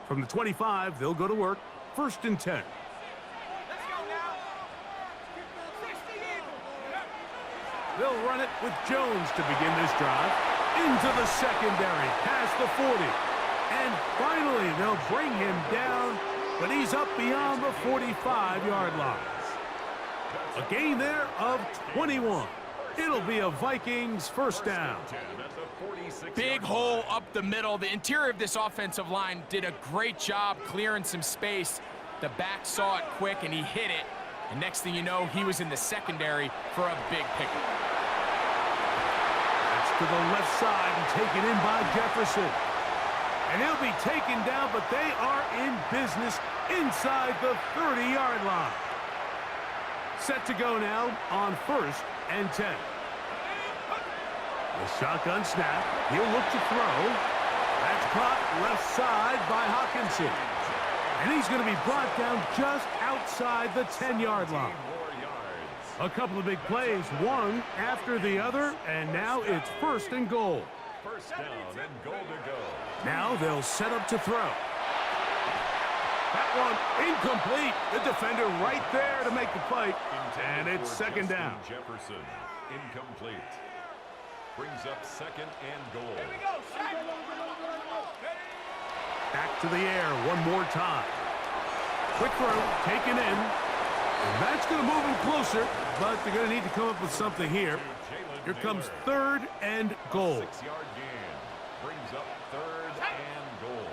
From the 25, they'll go to work. 1st and 10. They'll run it with Jones to begin this drive. Into the secondary, past the 40. And finally, they'll bring him down, but he's up beyond the 45-yard line. A gain there of 21. It'll be a Vikings 1st down. Big hole up the middle. The interior of this offensive line did a great job clearing some space. The back saw it quick, and he hit it. And next thing you know, he was in the secondary for a big pickup. That's to the left side and taken in by Jefferson. And he'll be taken down, but they are in business inside the 30-yard line. Set to go now on 1st and 10. The shotgun snap. He'll look to throw. That's caught left side by Hawkinson. And he's going to be brought down just outside the 10-yard line. A couple of big plays, one after the other, and now it's 1st and goal. 1st down and goal to go. Now they'll set up to throw. That one incomplete. The defender right there to make the play. And it's 2nd down. Jefferson, incomplete. Brings up 2nd and goal. Back to the air one more time. Quick throw, taken in. And that's going to move him closer, but they're going to need to come up with something here. Here comes 3rd and goal. 6-yard gain. Brings up 3rd and goal.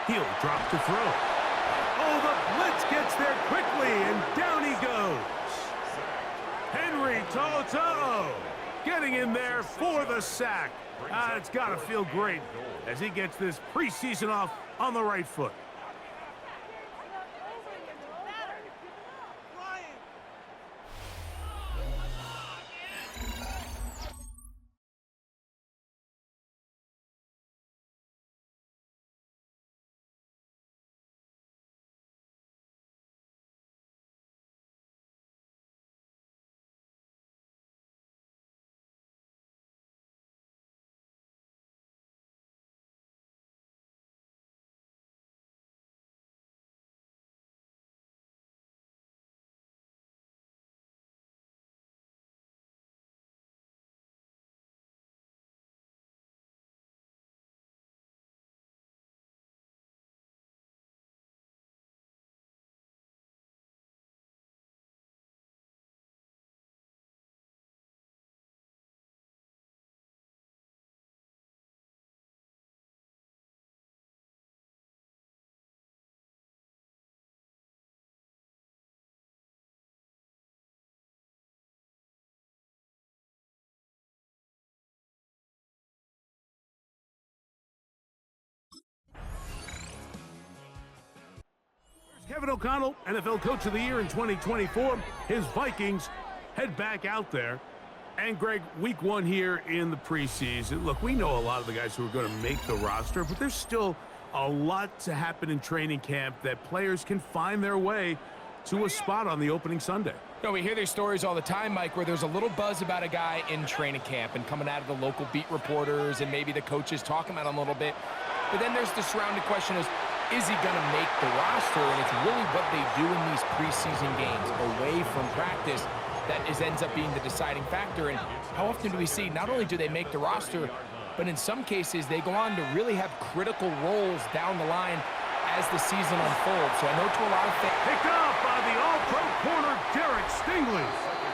He'll drop to throw. Oh, the blitz gets there quickly, and down he goes. Henry To'oTo'o getting in there for the sack. It's got to feel great as he gets this preseason off on the right foot. Kevin O'Connell, NFL Coach of the Year in 2024. His Vikings head back out there. And, Greg, week 1 here in the preseason. Look, we know a lot of the guys who are going to make the roster, but there's still a lot to happen in training camp that players can find their way to a spot on the opening Sunday. No, we hear these stories all the time, Mike, where there's a little buzz about a guy in training camp and coming out of the local beat reporters and maybe the coaches talking about him a little bit. But then there's the surrounding question is he going to make the roster? And it's really what they do in these preseason games away from practice that ends up being the deciding factor. And how often do we see not only do they make the roster, but in some cases they go on to really have critical roles down the line as the season unfolds. So I know to a lot of fans. Picked off by the all-pro corner, Derek Stingley.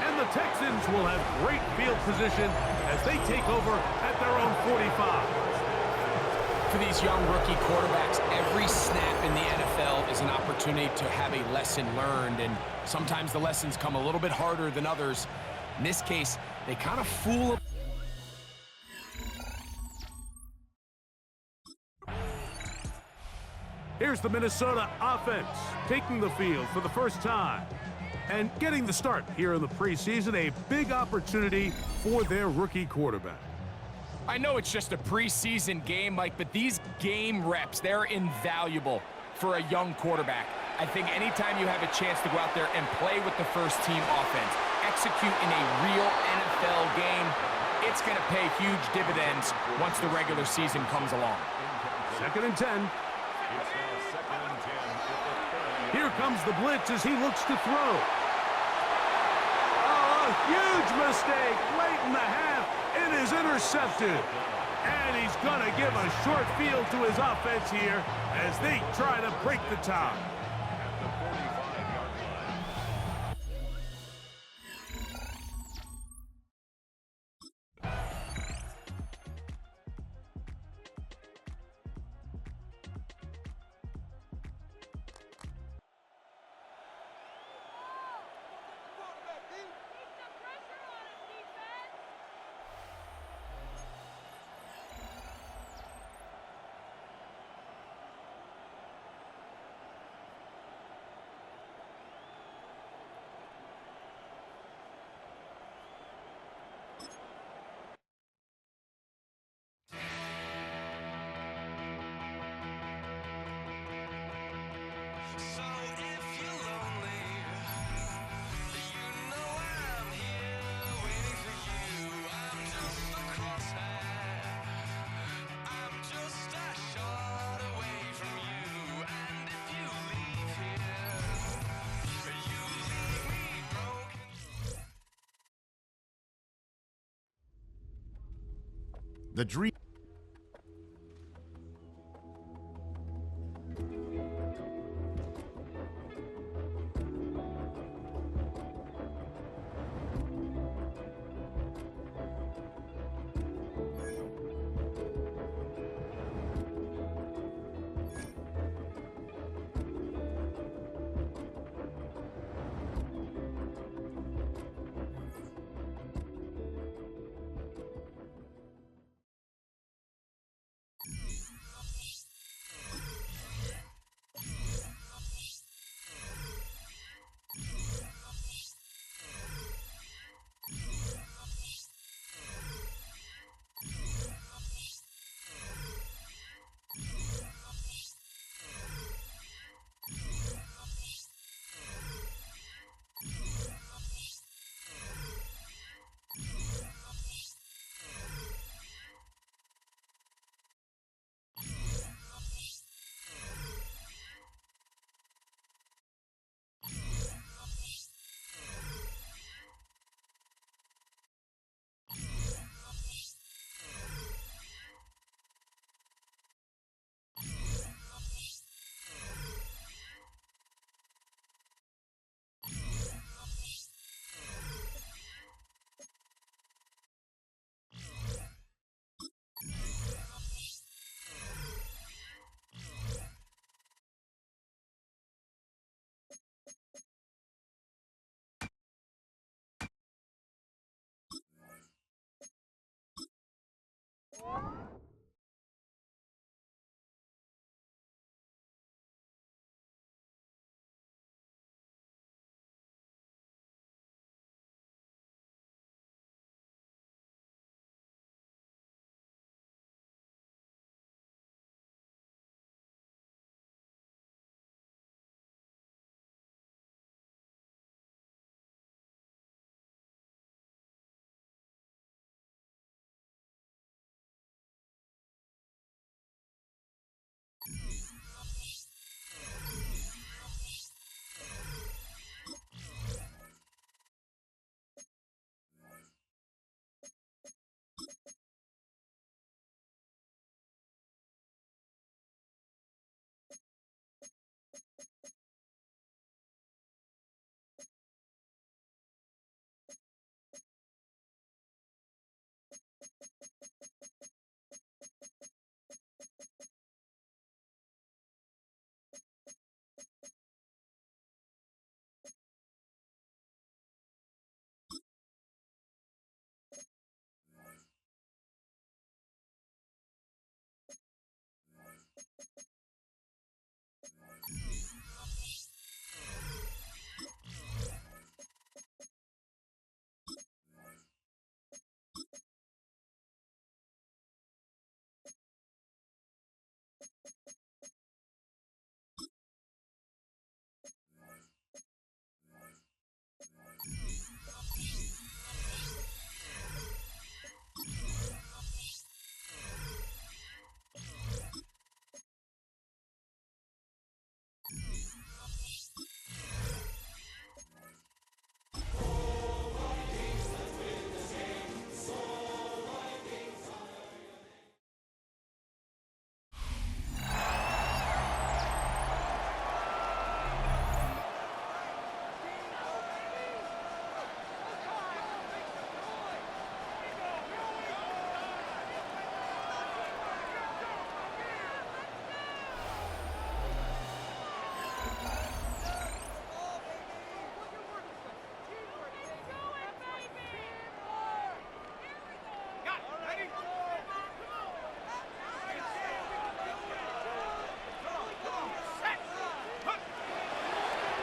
And the Texans will have great field position as they take over at their own 45. For these young rookie quarterbacks, every snap in the NFL is an opportunity to have a lesson learned, and sometimes the lessons come a little bit harder than others. In this case, they kind of fool. Here's the Minnesota offense taking the field for the first time and getting the start here in the preseason, a big opportunity for their rookie quarterback. I know it's just a preseason game, Mike, but these game reps, they're invaluable for a young quarterback. I think anytime you have a chance to go out there and play with the first-team offense, execute in a real NFL game, it's going to pay huge dividends once the regular season comes along. 2nd and 10. It's now 2nd and 10 at the 30. Here comes the blitz as he looks to throw. Oh, a huge mistake late in the half. It is intercepted. And he's going to give a short field to his offense here as they try to break the tie. At the 45-yard line. The dream.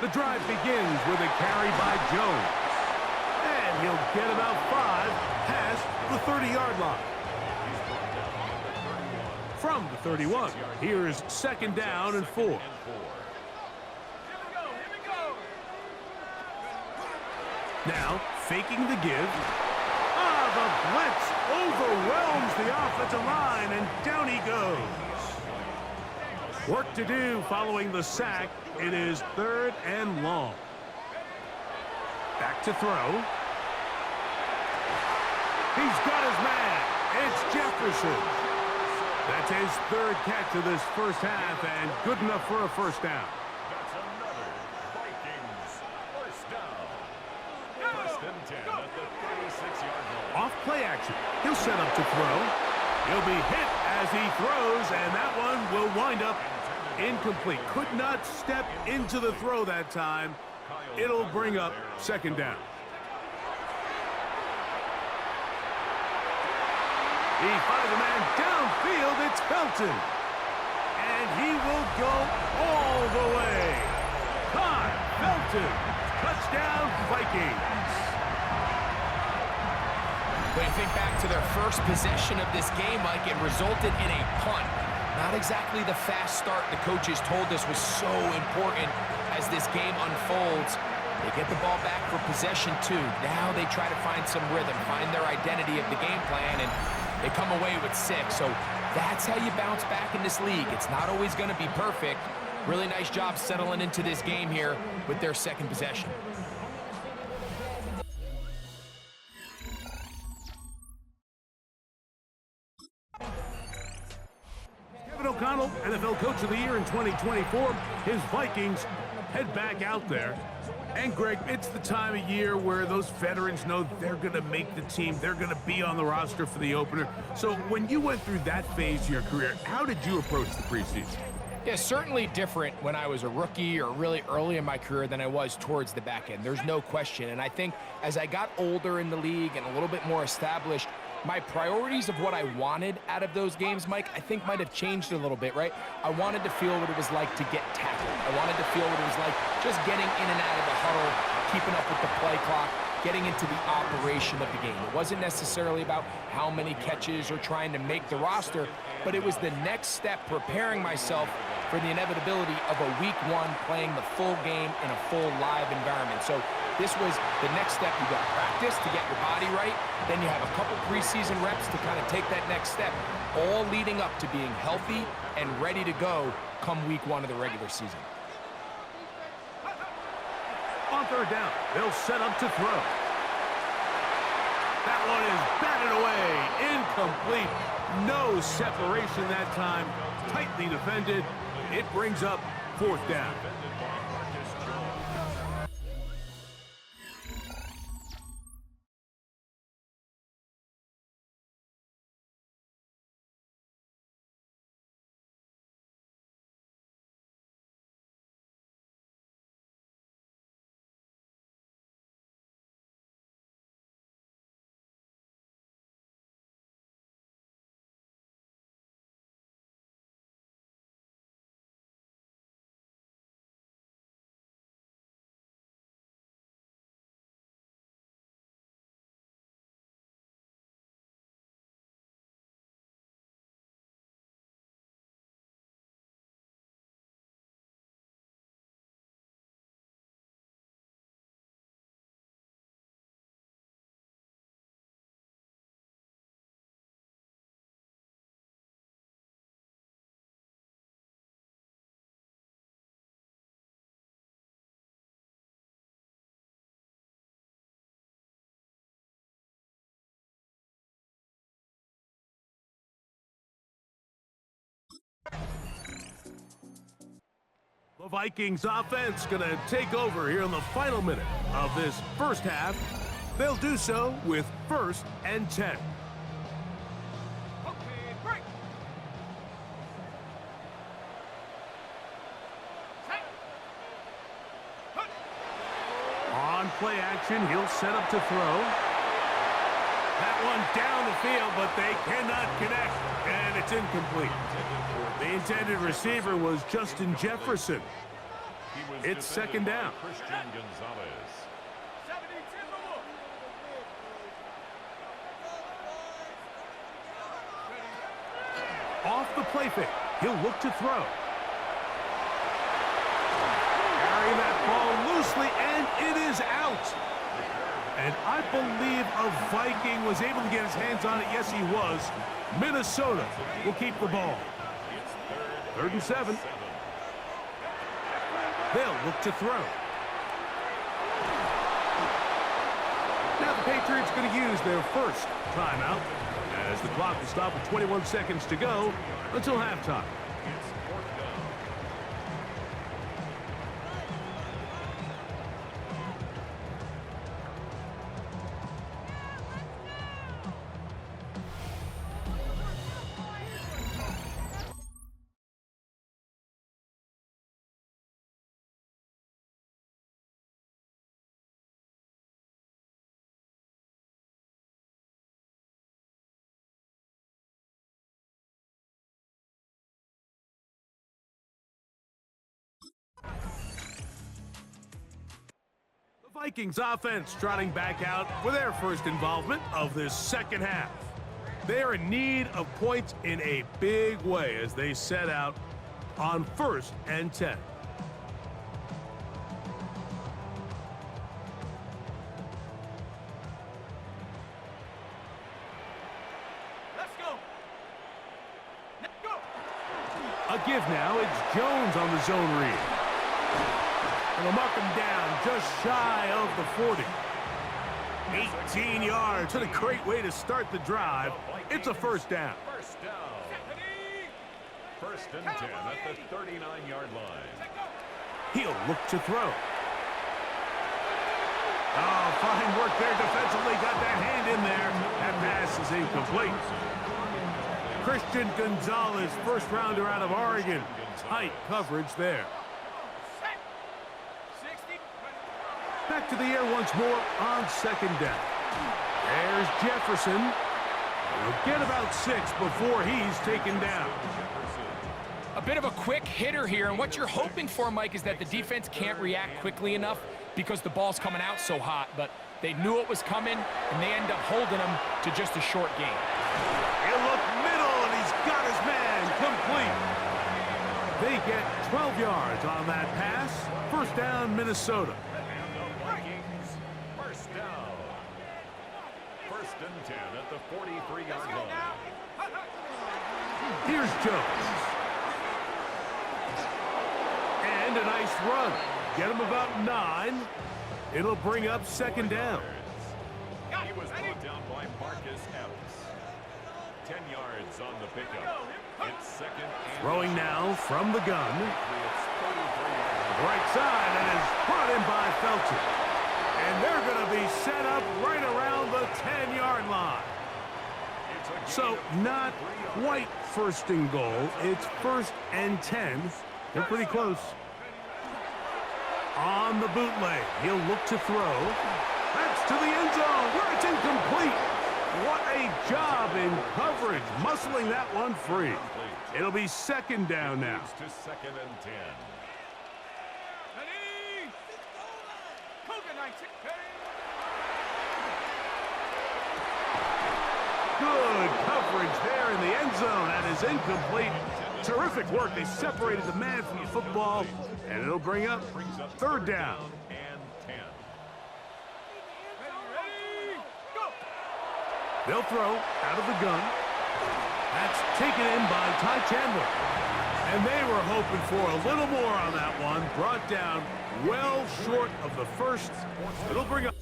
The drive begins with a carry by Jones. And he'll get about 5 past the 30-yard line. From the 31, here's 2nd down and 4. Now, faking the give. The blitz overwhelms the offensive line, and down he goes. Work to do following the sack. It is 3rd and long. Back to throw. He's got his man. It's Jefferson. That's his 3rd catch of this first half, and good enough for a first down. That's another Vikings first down. 1st and 10 at the 36-yard line. Off play action. He'll set up to throw. He'll be hit as he throws, and that one will wind up incomplete. Could not step into the throw that time. It'll bring up 2nd down. He finds a man downfield. It's Felton. And he will go all the way. Kyle Felton. Touchdown, Vikings. When you think back to their first possession of this game, Mike, it resulted in a punt. Not exactly the fast start the coaches told us was so important as this game unfolds. They get the ball back for possession 2. Now they try to find some rhythm, find their identity of the game plan, and they come away with 6. So that's how you bounce back in this league. It's not always going to be perfect. Really nice job settling into this game here with their 2nd possession. O'Connell, NFL Coach of the Year in 2024. His Vikings head back out there. And, Greg, it's the time of year where those veterans know they're going to make the team. They're going to be on the roster for the opener. So when you went through that phase of your career, how did you approach the preseason? Yeah, certainly different when I was a rookie or really early in my career than I was towards the back end. There's no question. And I think as I got older in the league and a little bit more established, my priorities of what I wanted out of those games, Mike, I think might have changed a little bit, right? I wanted to feel what it was like to get tackled. I wanted to feel what it was like just getting in and out of the huddle, keeping up with the play clock, getting into the operation of the game. It wasn't necessarily about how many catches or trying to make the roster, but it was the next step, preparing myself for the inevitability of a week 1 playing the full game in a full live environment. So this was the next step. You got practice to get your body right. Then you have a couple preseason reps to kind of take that next step, all leading up to being healthy and ready to go come week 1 of the regular season. On 3rd down, they'll set up to throw. That one is batted away. Incomplete. No separation that time. Tightly defended. It brings up 4th down. The Vikings offense going to take over here in the final minute of this first half. They'll do so with 1st and 10. On play action, he'll set up to throw. That one down the field, but they cannot connect, and it's incomplete. The intended receiver was Justin Jefferson. It's second down. Christian Gonzalez. Off the play fake. He'll look to throw. Carrying that ball loosely, and it is out. And I believe a Viking was able to get his hands on it. Yes, he was. Minnesota will keep the ball. 3rd and 7. They'll look to throw. Now the Patriots going to use their first timeout as the clock will stop with 21 seconds to go until halftime. Vikings offense trotting back out for their first involvement of this second half. They are in need of points in a big way as they set out on 1st and 10. Let's go. Let's go. A give now. It's Jones on the zone read. And they'll mark him down just shy of the 40. 18 yards. What a great way to start the drive. It's a first down. First down. 1st and 10 at the 39-yard line. He'll look to throw. Oh, fine work there defensively. Got that hand in there. That pass is incomplete. Christian Gonzalez, first rounder out of Oregon. Tight coverage there. Back to the air once more on 2nd down. There's Jefferson. He'll get about 6 before he's taken down. A bit of a quick hitter here, and what you're hoping for, Mike, is that the defense can't react quickly enough because the ball's coming out so hot, but they knew it was coming, and they end up holding him to just a short gain. He'll look middle, and he's got his man complete. They get 12 yards on that pass. First down, Minnesota. First down. 1st and 10 at the 43-yard line. Here's Jones. And a nice run. Get him about 9. It'll bring up 2nd down. He was brought down by Marcus Epps. 10 yards on the pickup. It's 2nd and Throwing now from the gun. Patriots 33 yards. Right side, and is brought in by Felton. And they're going to be set up right around the 10-yard line. So not quite 1st and goal. It's 1st and 10. They're pretty close. On the bootleg, he'll look to throw. That's to the end zone where it's incomplete. What a job in coverage, muscling that one free. It'll be 2nd down now. To 2nd and 10. Good coverage there in the end zone. That is incomplete. Terrific work. They separated the man from the football, and it'll bring up 3rd down. And 10. They'll throw out of the gun. That's taken in by Ty Chandler. And they were hoping for a little more on that one. Brought down well short of the 1st. It'll bring up.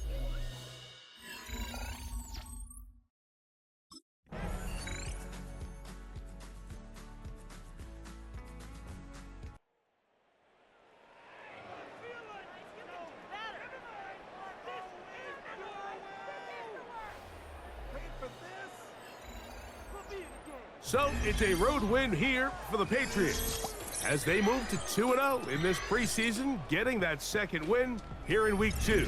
So it's a road win here for the Patriots as they move to 2-0 in this preseason, getting that 2nd win here in Week 2.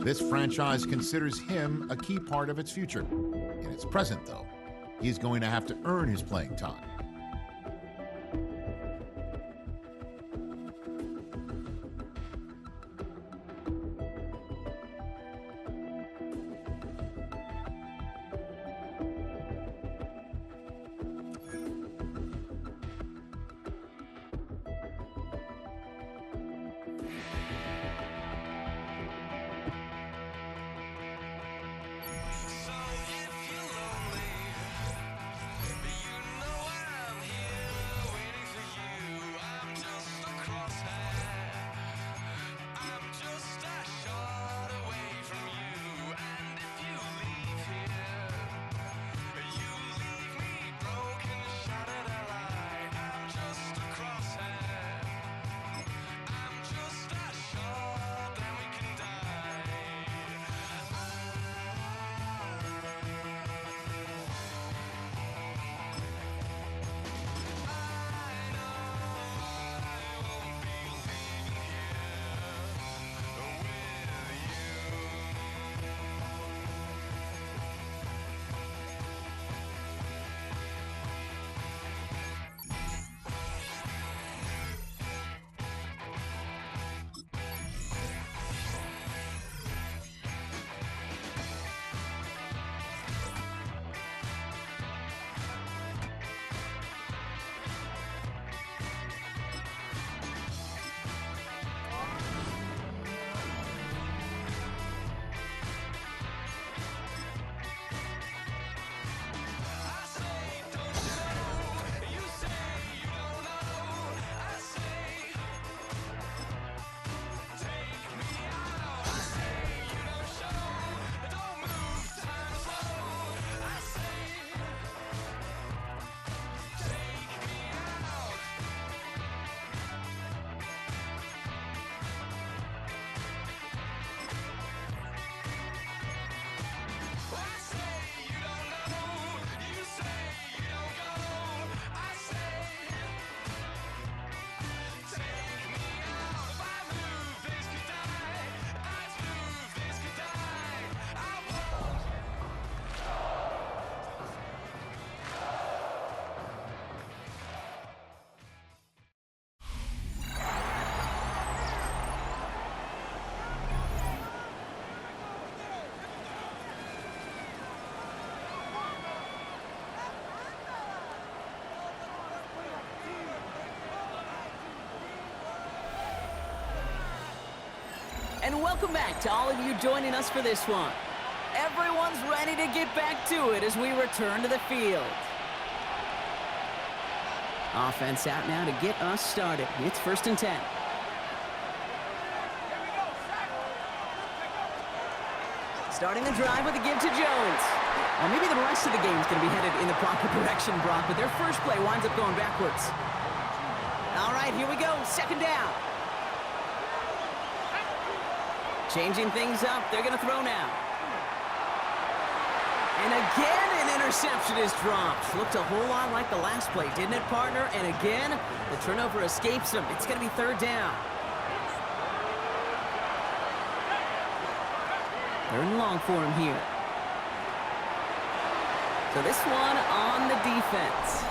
This franchise considers him a key part of its future. In its present, though, he's going to have to earn his playing time. And welcome back to all of you joining us for this one. Everyone's ready to get back to it as we return to the field. Offense out now to get us started. It's 1st and 10. Starting the drive with a give to Jones. Well, maybe the rest of the game's going to be headed in the proper direction, Brock, but their first play winds up going backwards. All right, here we go. 2nd down. Changing things up. They're going to throw now. And again, an interception is dropped. Looked a whole lot like the last play, didn't it, partner? And again, the turnover escapes him. It's going to be 3rd down. 3rd and long for him here. So this one on the defense.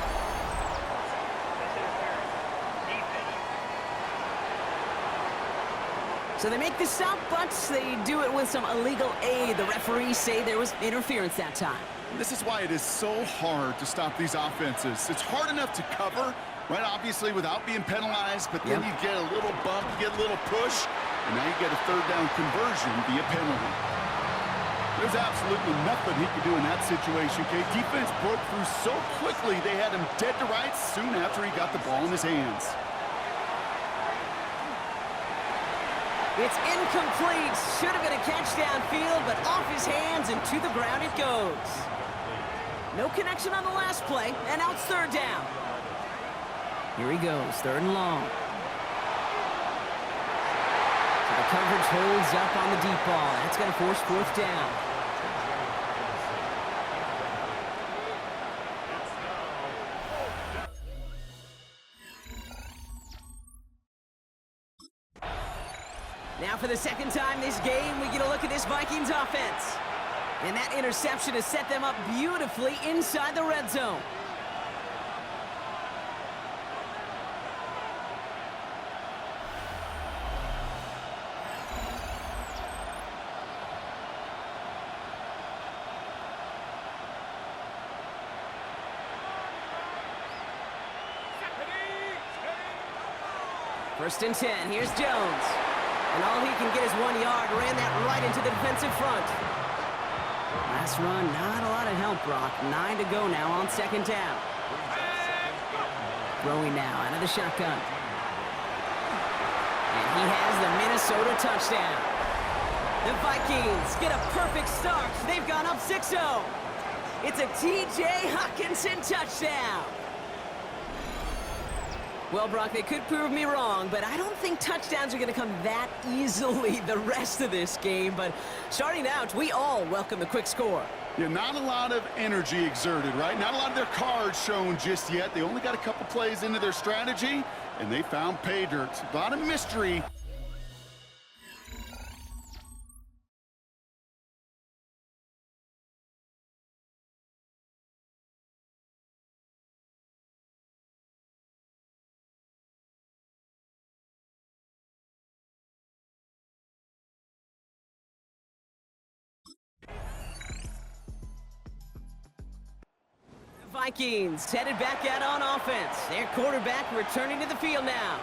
So they make the stop, but they do it with some illegal aid. The referees say there was interference that time. This is why it is so hard to stop these offenses. It's hard enough to cover, right, obviously, without being penalized, but then you get a little bump, you get a little push, and now you get a 3rd down conversion via penalty. There's absolutely nothing he could do in that situation, okay? Defense broke through so quickly, they had him dead to rights soon after he got the ball in his hands. It's incomplete. Should have been a catch downfield, but off his hands and to the ground it goes. No connection on the last play, and now it's 3rd down. Here he goes, 3rd and long. So the coverage holds up on the deep ball. That's going to force 4th down. Now for the second time this game, we get a look at this Vikings offense. And that interception has set them up beautifully inside the red zone. First and 10, here's Jones. And all he can get is 1 yard, ran that right into the defensive front. Last run, not a lot of help, Brock. 9 to go now on second down. Throwing now out of the shotgun. And he has the Minnesota touchdown. The Vikings get a perfect start. They've gone up 6-0. It's a T.J. Hockenson touchdown. Well, Brock, they could prove me wrong, but I don't think touchdowns are going to come that easily the rest of this game. But starting out, we all welcome the quick score. Yeah, not a lot of energy exerted, right? Not a lot of their cards shown just yet. They only got a couple plays into their strategy, and they found pay dirt. A lot of mystery. Vikings headed back out on offense. Their quarterback returning to the field now.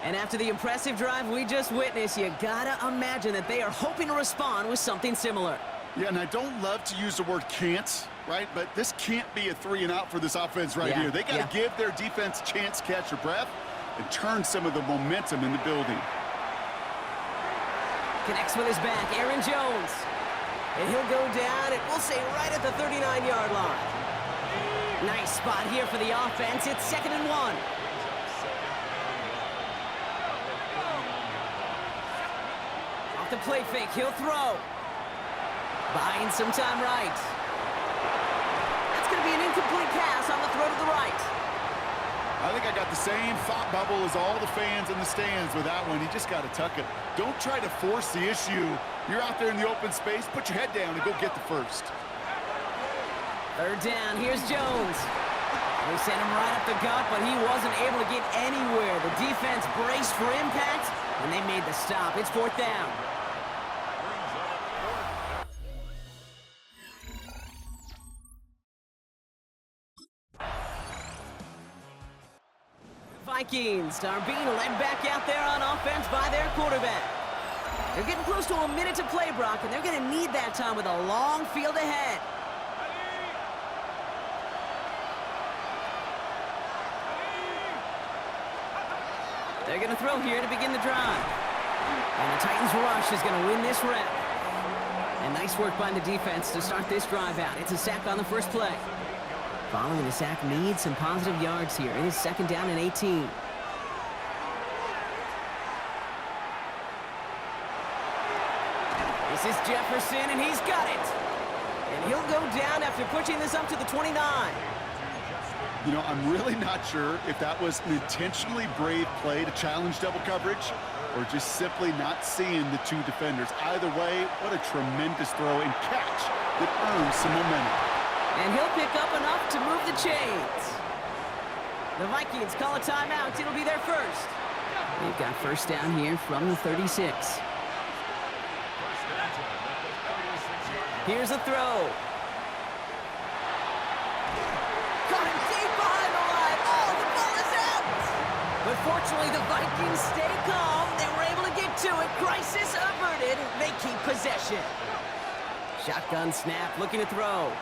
And after the impressive drive we just witnessed, you gotta imagine that they are hoping to respond with something similar. Yeah, and I don't love to use the word can't, right? But this can't be a 3-and-out for this offense right here. They got to give their defense a chance to catch their breath and turn some of the momentum in the building. Connects with his back, Aaron Jones. And he'll go down, and we'll say right at the 39-yard line. Nice spot here for the offense. It's 2nd and 1. Off the play fake, he'll throw. Buying some time right. That's going to be an incomplete pass on the throw to the right. I think I got the same thought bubble as all the fans in the stands with that one. You just got to tuck it. Don't try to force the issue. You're out there in the open space. Put your head down and go get the first. 3rd down, here's Jones. They sent him right up the gut, but he wasn't able to get anywhere. The defense braced for impact, and they made the stop. It's 4th down. Vikings are being led back out there on offense by their quarterback. They're getting close to a minute to play, Brock, and they're going to need that time with a long field ahead. They're going to throw here to begin the drive. And the Titans rush is going to win this rep. And nice work by the defense to start this drive out. It's a sack on the first play. Following the sack needs some positive yards here. It is 2nd down and 18. This is Jefferson, and he's got it. And he'll go down after pushing this up to the 29. You know, I'm really not sure if that was an intentionally brave play to challenge double coverage or just simply not seeing the two defenders. Either way, what a tremendous throw and catch that earns some momentum. And he'll pick up enough to move the chains. The Vikings call a timeout. It'll be their first. They've got 1st down here from the 36. Here's a throw. Caught him deep behind the line. Oh, the ball is out. But fortunately, the Vikings stay calm. They were able to get to it. Crisis averted. They keep possession. Shotgun snap, looking to throw.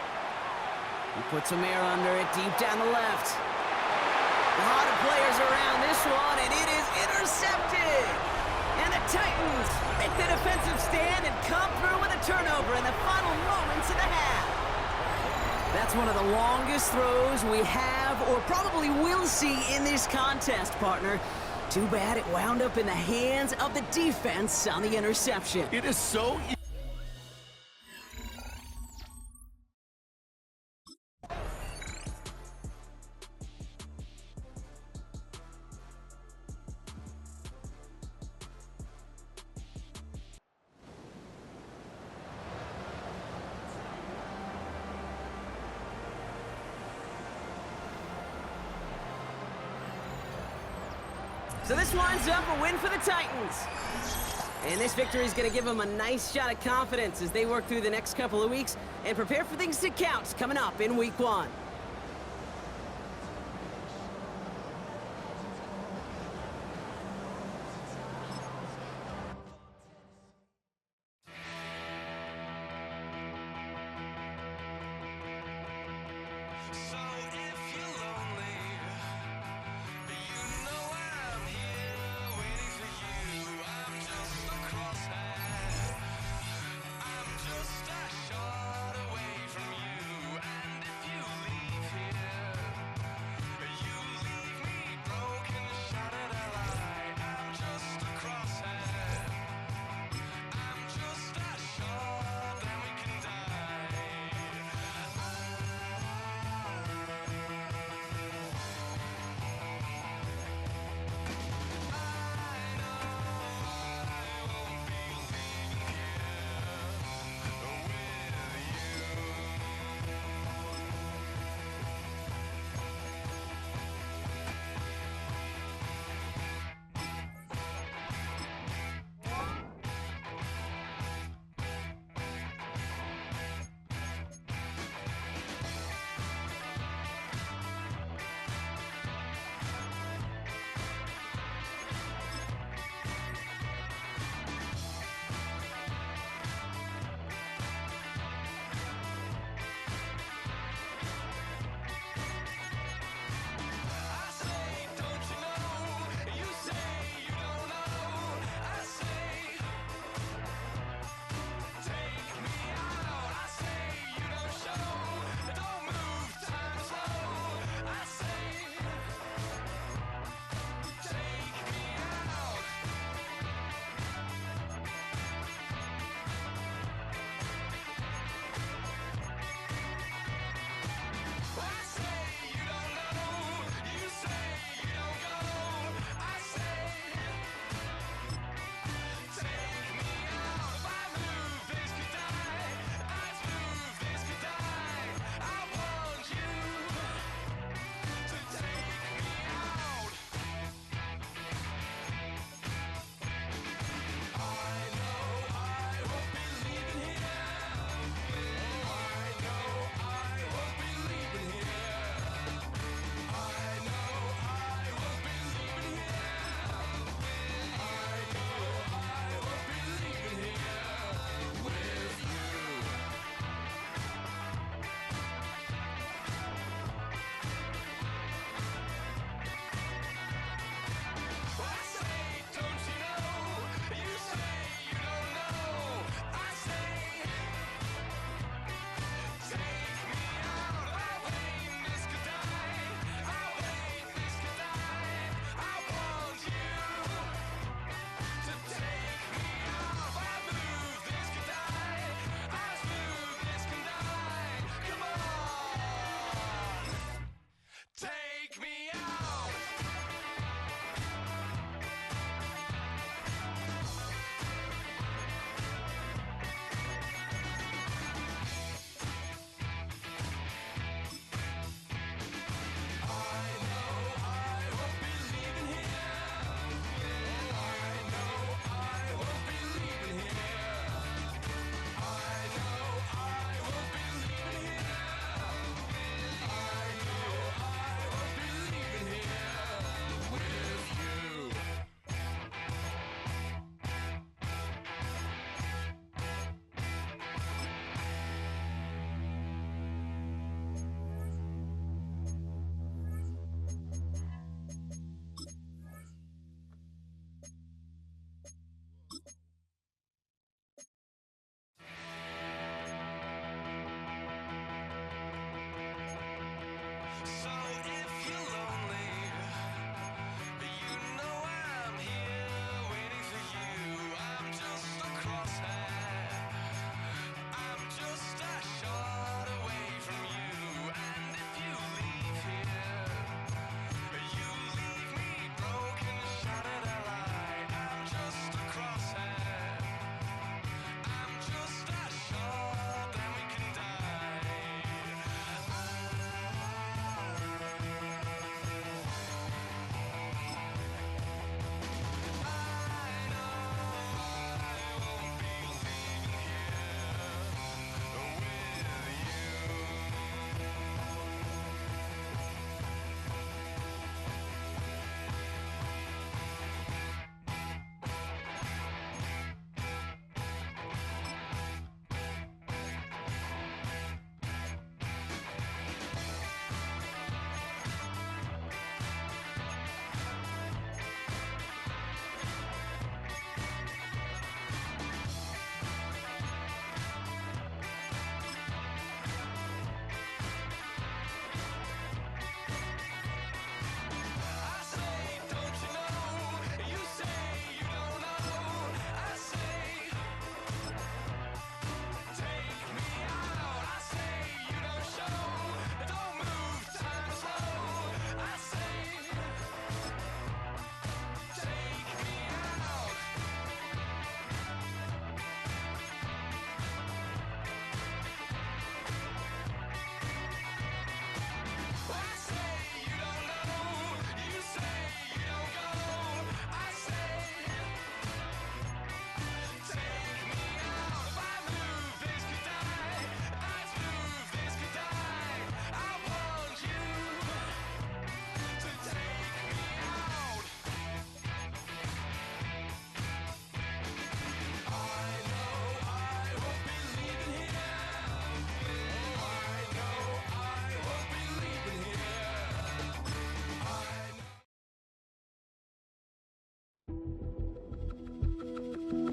He puts some air under it, deep down the left. A lot of players around this one, and it is intercepted. And the Titans make the defensive stand and come through with a turnover in the final moments of the half. That's one of the longest throws we have or probably will see in this contest, partner. Too bad it wound up in the hands of the defense on the interception. It is so So this winds up a win for the Titans. And this victory is going to give them a nice shot of confidence as they work through the next couple of weeks and prepare for things to count coming up in Week 1. Just a shot away from you, and if you leave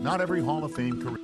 Not every Hall of Fame career.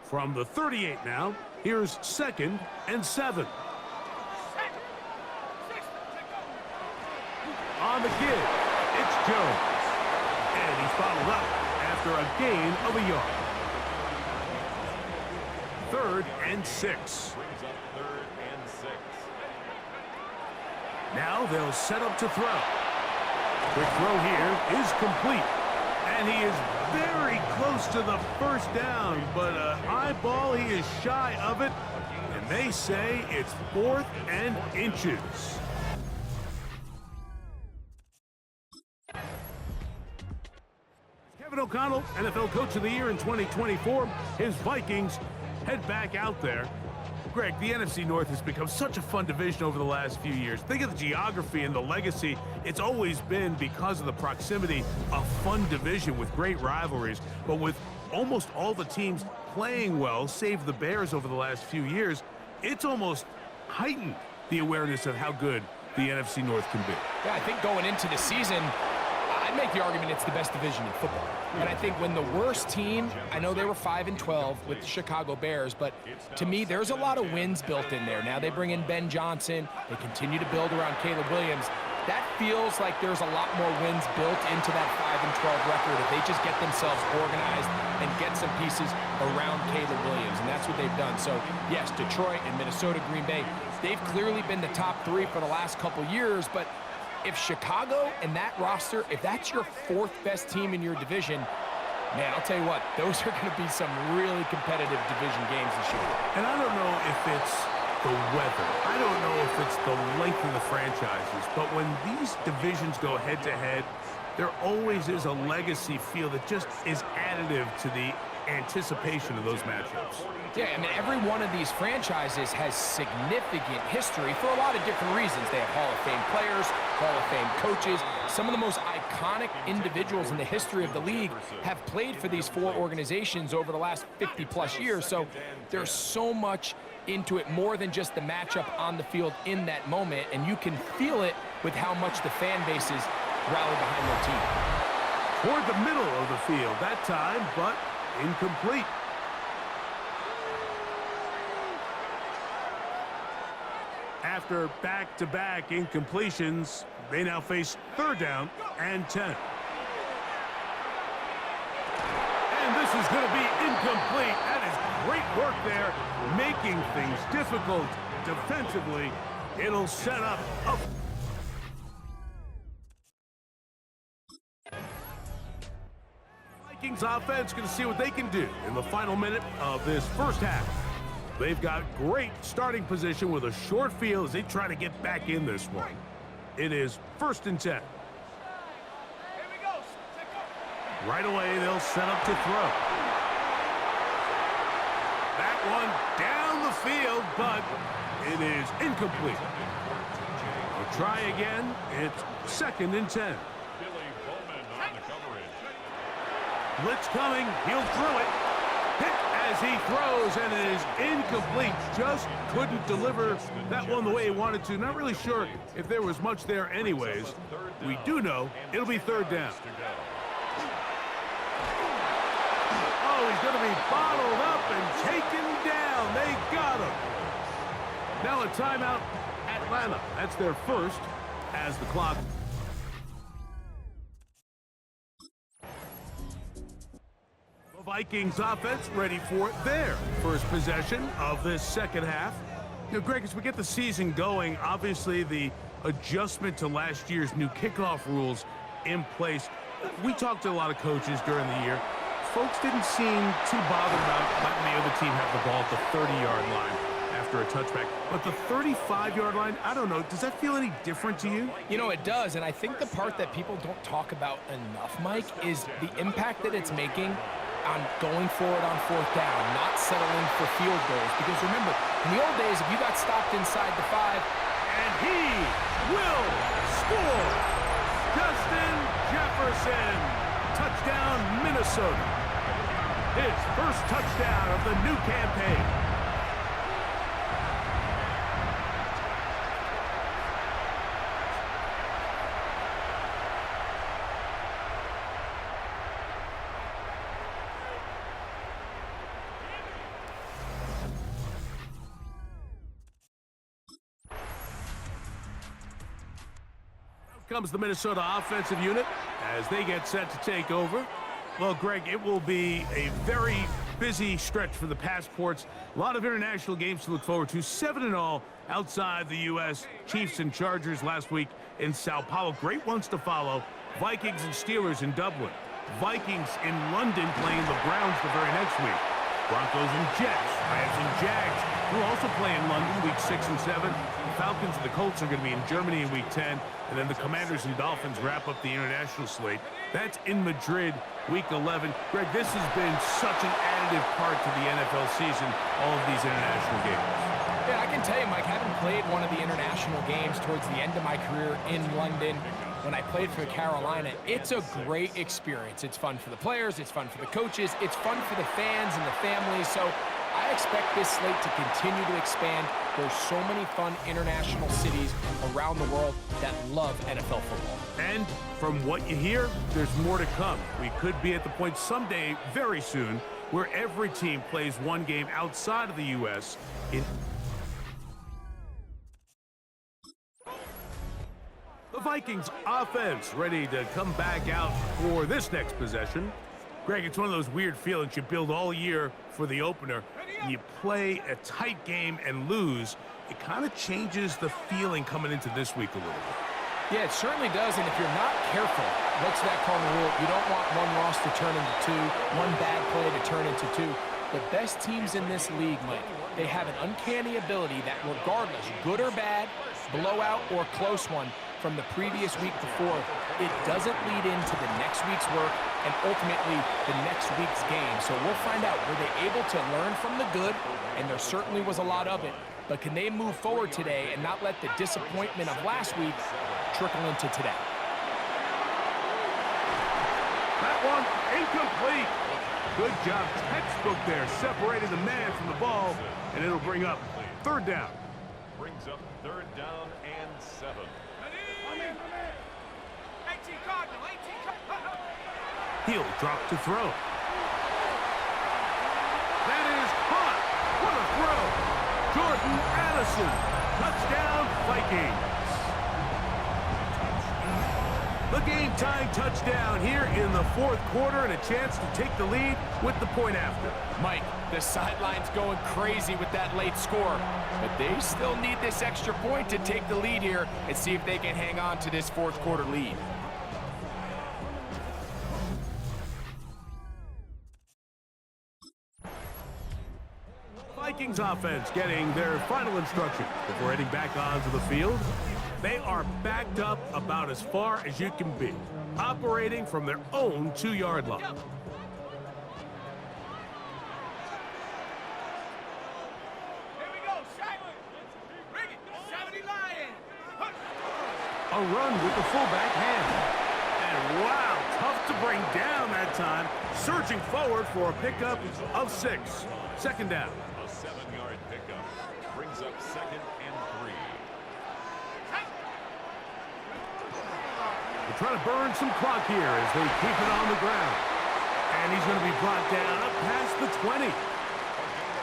From the 38 now, here's 2nd and 7. On the give, it's Jones. And he's followed up after a gain of a yard. 3rd and 6. Brings up 3rd and 6. Now they'll set up to throw. Quick throw here is complete. And he is very close to the first down, but a high ball, he is shy of it. And they say it's 4th and inches. Kevin O'Connell, NFL Coach of the Year in 2024. His Vikings head back out there. Greg, the NFC North has become such a fun division over the last few years. Think of the geography and the legacy. It's always been, because of the proximity, a fun division with great rivalries. But with almost all the teams playing well, save the Bears over the last few years, it's almost heightened the awareness of how good the NFC North can be. Yeah, I think going into the season, I'd make the argument it's the best division in football. And I think when the worst team, I know they were 5-12 with the Chicago Bears, but to me, there's a lot of wins built in there. Now they bring in Ben Johnson. They continue to build around Caleb Williams. That feels like there's a lot more wins built into that 5-12 record if they just get themselves organized and get some pieces around Caleb Williams, and that's what they've done. So, yes, Detroit and Minnesota, Green Bay, they've clearly been the top three for the last couple years, but if Chicago and that roster, if that's your fourth best team in your division, man, I'll tell you what, those are going to be some really competitive division games this year. And I don't know if it's the weather. I don't know if it's the length of the franchises, but when these divisions go head-to-head, there always is a legacy feel that just is additive to the anticipation of those matchups. Yeah, I mean, every one of these franchises has significant history for a lot of different reasons. They have Hall of Fame players, Hall of Fame coaches. Some of the most iconic individuals in the history of the league have played for these four organizations over the last 50-plus years. So there's so much into it, more than just the matchup on the field in that moment, and you can feel it with how much the fan bases rally behind their team. Toward the middle of the field that time, but incomplete. After back-to-back incompletions, they now face 3rd down and 10. And this is going to be incomplete. That is great work there, making things difficult defensively. It'll set up a... Vikings offense going to see what they can do in the final minute of this first half. They've got great starting position with a short field as they try to get back in this one. It is 1st and 10. Here we go. Right away, they'll set up to throw. That one down the field, but it is incomplete. They'll try again. It's 2nd and 10. Blitz coming. He'll throw it. Hit as he throws, and it is incomplete. Just couldn't deliver that one the way he wanted to. Not really sure if there was much there anyways. We do know it'll be 3rd down. Oh, he's going to be bottled up and taken down. They got him. Now a timeout, Atlanta. That's their first as the clock. Vikings offense ready for their first possession of this second half. You know, Greg, as we get the season going, obviously the adjustment to last year's new kickoff rules in place. We talked to a lot of coaches during the year. Folks didn't seem too bothered about letting the other team have the ball at the 30-yard line after a touchback. But the 35-yard line, I don't know, does that feel any different to you? You know, it does, and I think the part that people don't talk about enough, Mike, is the impact that it's making on going forward on 4th down, not settling for field goals. Because remember, in the old days, if you got stopped inside the 5, and he will score. Justin Jefferson, touchdown Minnesota. His first touchdown of the new campaign. Comes the Minnesota offensive unit as they get set to take over. Well, Greg, it will be a very busy stretch for the Passports. A lot of international games to look forward to. 7-all outside the U.S. Chiefs and Chargers last week in Sao Paulo. Great ones to follow. Vikings and Steelers in Dublin. Vikings in London playing the Browns the very next week. Broncos and Jets. Rams and Jags will also play in London week 6 and 7. The Falcons and the Colts are going to be in Germany in week 10. And then the Commanders and Dolphins wrap up the international slate. That's in Madrid week 11. Greg, this has been such an additive part to the NFL season, all of these international games. Yeah, I can tell you, Mike, having played one of the international games towards the end of my career in London, when I played for Carolina, it's a great experience. It's fun for the players, it's fun for the coaches, it's fun for the fans and the families. So I expect this slate to continue to expand. There's so many fun international cities around the world that love NFL football. And from what you hear, there's more to come. We could be at the point someday, very soon, where every team plays one game outside of the U.S. The Vikings offense ready to come back out for this next possession. Greg, it's one of those weird feelings you build all year for the opener, and you play a tight game and lose. It kind of changes the feeling coming into this week a little bit. Yeah, it certainly does, and if you're not careful, what's that cardinal rule? You don't want one loss to turn into two, one bad play to turn into two. The best teams in this league, Mike, they have an uncanny ability that regardless, good or bad, blowout or close one from the previous week before, it doesn't lead into the next week's work and ultimately the next week's game. So we'll find out, were they able to learn from the good? And there certainly was a lot of it. But can they move forward today and not let the disappointment of last week trickle into today? That one incomplete. Good job, textbook there, separating the man from the ball, and it'll bring up third down. Brings up third down and 7. 18 Cardinal, 18 Cardinal. He'll drop to throw. That is caught. What a throw. Jordan Addison. Touchdown, Vikings. The game-tying touchdown here in the fourth quarter and a chance to take the lead with the point after. Mike, the sideline's going crazy with that late score, but they still need this extra point to take the lead here and see if they can hang on to this fourth quarter lead. Vikings offense getting their final instructions before heading back onto the field. They are backed up about as far as you can be, operating from their own 2-yard line. Here we go, Simon. Bring it. 70 Lions. A run with the fullback hand. And wow, tough to bring down that time. Surging forward for a pickup of 6. Second down. A 7-yard pickup brings up 2nd and 3. They're trying to burn some clock here as they keep it on the ground. And he's going to be brought down up past the 20.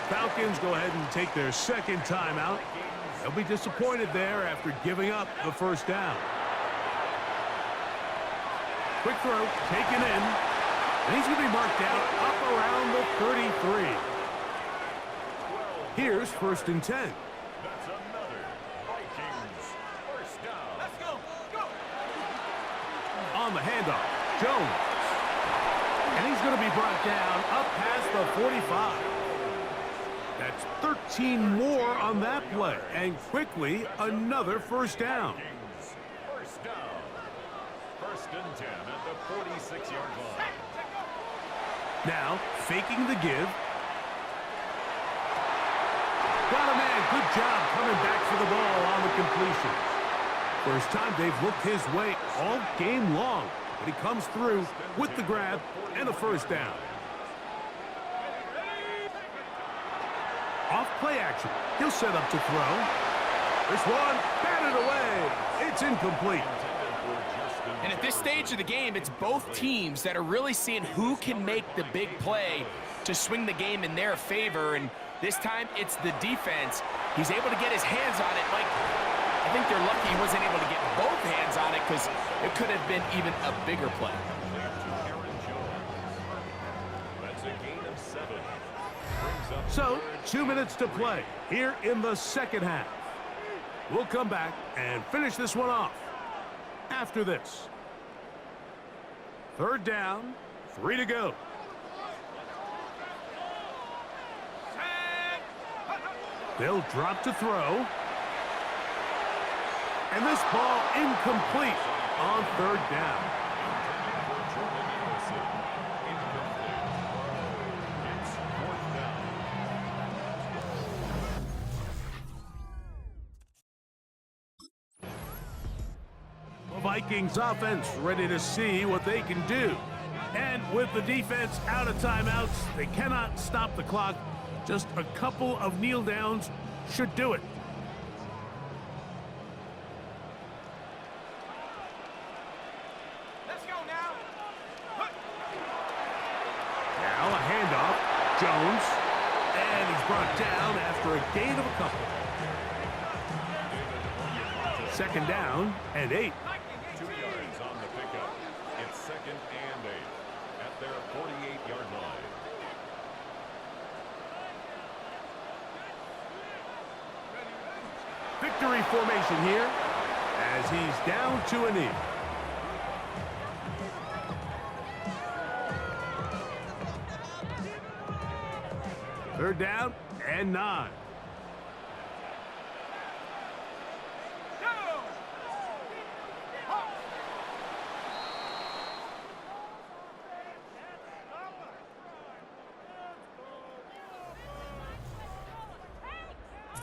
Falcons go ahead and take their second timeout. They'll be disappointed there after giving up the first down. Quick throw, taken in. And he's going to be marked down up around the 33. Here's 1st and 10. That's another Vikings first down. Let's go. Go. On the handoff, Jones. And he's going to be brought down up past the 45. That's 13 more on that play. And quickly, another first down. Vikings first down. 1st and 10 at the 46-yard line. Now, faking the give. Got a man, good job coming back for the ball on the completion. First time they've looked his way all game long, but he comes through with the grab and a first down. Off play action, he'll set up to throw. This one, batted away, it's incomplete. And at this stage of the game, it's both teams that are really seeing who can make the big play to swing the game in their favor. And this time, it's the defense. He's able to get his hands on it. Like, I think they're lucky he wasn't able to get both hands on it because it could have been even a bigger play. That's a gain of 7. So, 2 minutes to play here in the second half. We'll come back and finish this one off after this. Third down, 3 to go. They'll drop to throw. And this ball incomplete on 3rd down. The Vikings offense ready to see what they can do. And with the defense out of timeouts. They cannot stop the clock. Just a couple of kneel downs should do it. Let's go now. Now a handoff. Jones. And he's brought down after a gain of a couple. Second down and 8. 2 yards on the pickup. It's 2nd and 8 at their 48-yard line. Victory formation here as he's down to a knee. Third down and 9.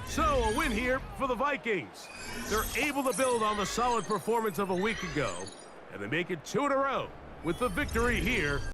So, a win here for the Vikings. They're able to build on the solid performance of a week ago, and they make it 2 in a row with the victory here